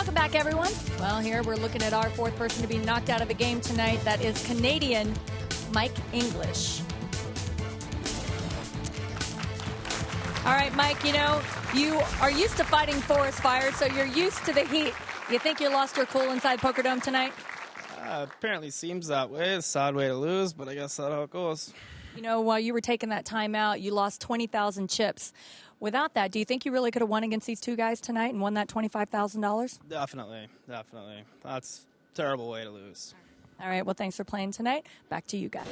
Welcome back, everyone. Well, here we're looking at our fourth person to be knocked out of the game tonight. That is Canadian Mike English. All right, Mike, you know, you are used to fighting forest fires, so you're used to the heat. You think you lost your cool inside Pokerdome tonight? Apparently seems that way. It's a sad way to lose, but I guess that's how it goes. You know, while you were taking that time out, you lost 20,000 chips. Without that, do you think you really could have won against these two guys tonight and won that $25,000? Definitely. That's a terrible way to lose. All right, well, thanks for playing tonight. Back to you guys.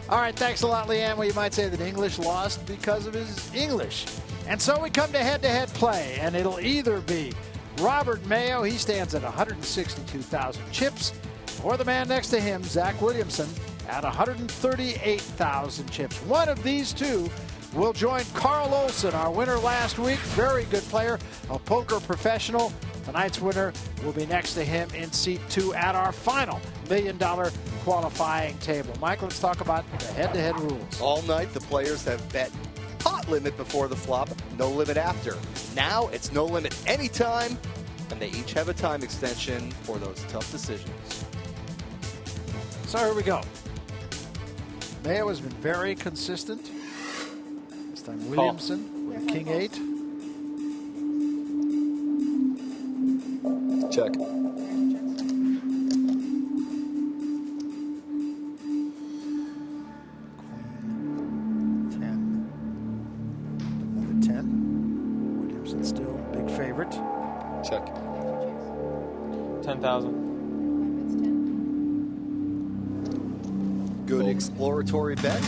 All right, thanks a lot, Leanne. Well, you might say that English lost because of his English. And so we come to head-to-head play, and it'll either be Robert Mayo, he stands at 162,000 chips, or the man next to him, Zach Williamson, at 138,000 chips. One of these two will join Carl Olson, our winner last week. Very good player, a poker professional. Tonight's winner will be next to him in seat 2 at our final $1 million qualifying table. Mike, let's talk about the head-to-head rules. All night, the players have bet pot limit before the flop, no limit after. Now, it's no limit anytime, and they each have a time extension for those tough decisions. So here we go. Mayo has been very consistent. This time Williamson with a king 8. Check. Queen 10. Another 10. Williamson still big favorite. Check. 10,000. Good exploratory bet.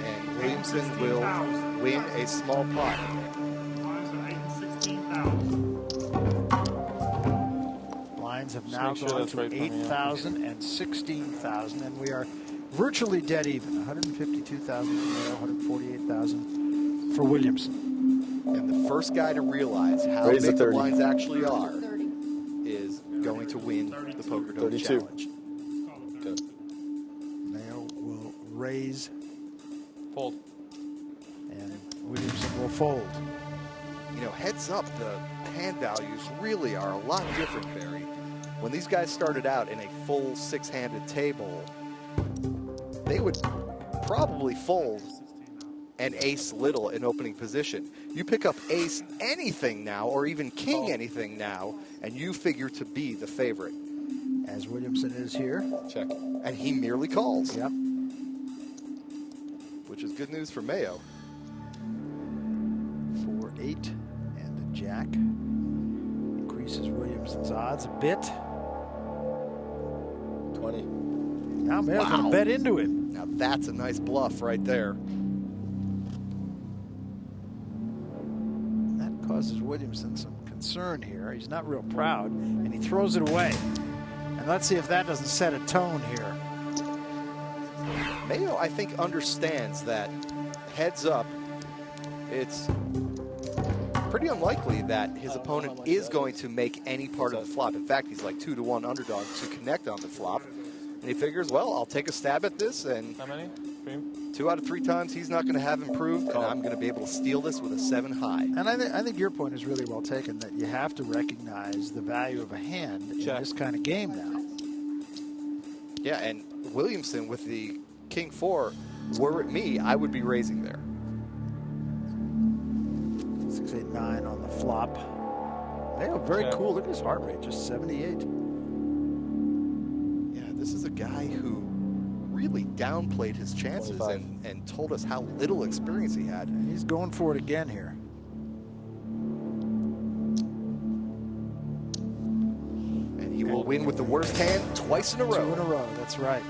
And Williamson will win a small pot. Lines have now gone to 8,000 and 16,000, and we are virtually dead even. 152,000 for Mayo, 148,000 for Williamson. And the first guy to realize how big the lines actually are is going to win the Pokerdome Challenge. Good. Mayo will raise. Fold. And Williamson will fold. You know, heads up, the hand values really are a lot different, Barry. When these guys started out in a full 6-handed table, they would probably fold an ace little in opening position. You pick up ace anything now, or even king anything now, and you figure to be the favorite. As Williamson is here. Check. And he merely calls. Yep. Which is good news for Mayo. 4-8 and a jack. Increases Williamson's odds a bit. 20. Now Mayo's going to bet into him. Now that's a nice bluff right there. That causes Williamson some concern here. He's not real proud, and he throws it away. And let's see if that doesn't set a tone here. Mayo, I think, understands that heads up, it's pretty unlikely that his opponent is going to make any part of the flop. In fact, he's like 2-to-1 underdog to connect on the flop. And he figures, well, I'll take a stab at this, and how many? 2 out of 3 times he's not going to have improved, and I'm going to be able to steal this with a 7 high. And I think your point is really well taken, that you have to recognize the value of a hand in this kind of game now. Yeah, and Williamson with the King 4, were it me, I would be raising there. 6, 8, 9 on the flop. Mayo, very cool. Look at his heart rate, just 78. Yeah, this is a guy who really downplayed his chances and told us how little experience he had. And he's going for it again here. And he will win with the worst hand twice in a row. 2 in a row, that's right.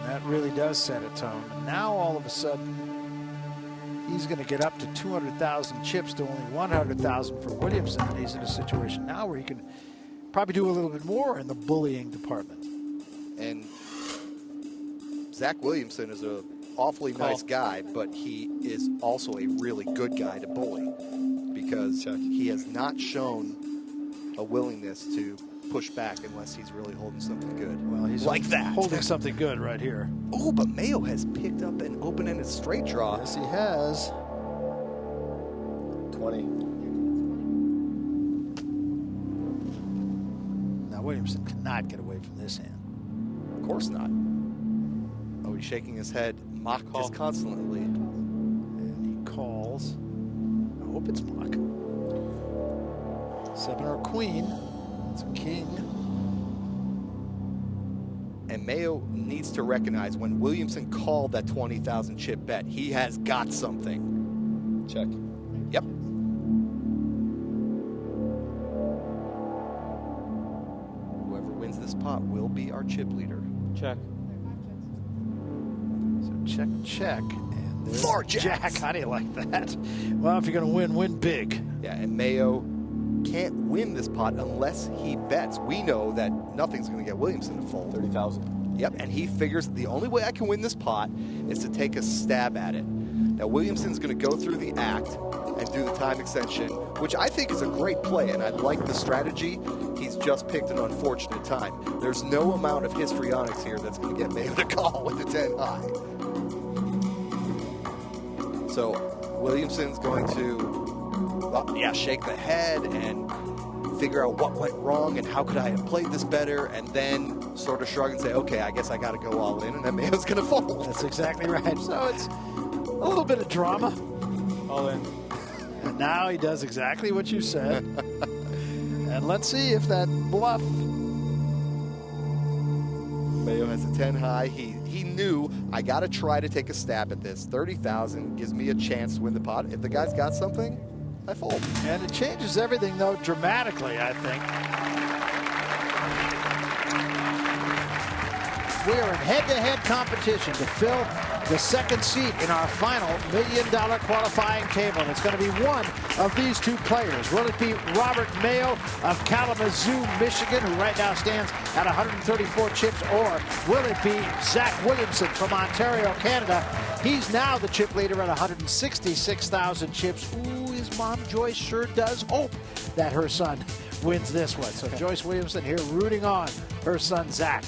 And that really does set a tone. And now all of a sudden, he's going to get up to 200,000 chips to only 100,000 for Williamson. And he's in a situation now where he can probably do a little bit more in the bullying department. And Zach Williamson is an awfully nice guy, but he is also a really good guy to bully because he has not shown a willingness to push back unless he's really holding something good. Well, he's like that. Holding something good right here. Oh, but Mayo has picked up an open-ended straight draw. Yes, he has. 20. Williamson cannot get away from this hand. Of course not. Oh, he's shaking his head mock disconsolately. And he calls. I hope it's mock. 7 or a queen. It's a king. And Mayo needs to recognize when Williamson called that 20,000 chip bet, he has got something. Check. Yep. Whoever wins this pot will be our chip leader. Check. So check, check. And there's 4 jacks. Jack. How do you like that? Well, if you're going to win, win big. Yeah, and Mayo can't win this pot unless he bets. We know that nothing's going to get Williamson to fold. 30,000. Yep, and he figures the only way I can win this pot is to take a stab at it. Now, Williamson's going to go through the act and do the time extension, which I think is a great play, and I like the strategy. He's just picked an unfortunate time. There's no amount of histrionics here that's going to get Mayo to call with the 10 high. So Williamson's going to, shake the head and figure out what went wrong and how could I have played this better, and then sort of shrug and say, okay, I guess I got to go all in, and then Mayo's going to fold. That's exactly right. So it's a little bit of drama. All in. And now he does exactly what you said. And let's see if that bluff. Mayo has a 10 high. He knew I got to try to take a stab at this. 30,000 gives me a chance to win the pot. If the guy's got something, I fold. And it changes everything, though, dramatically, I think. We are in head-to-head competition to fill the second seat in our final $1 million qualifying table. And it's going to be one of these two players. Will it be Robert Mayo of Kalamazoo, Michigan, who right now stands at 134 chips, or will it be Zach Williamson from Ontario, Canada? He's now the chip leader at 166,000 chips. Ooh, his mom, Joyce, sure does hope that her son wins this one. So Joyce Williamson here rooting on her son, Zach.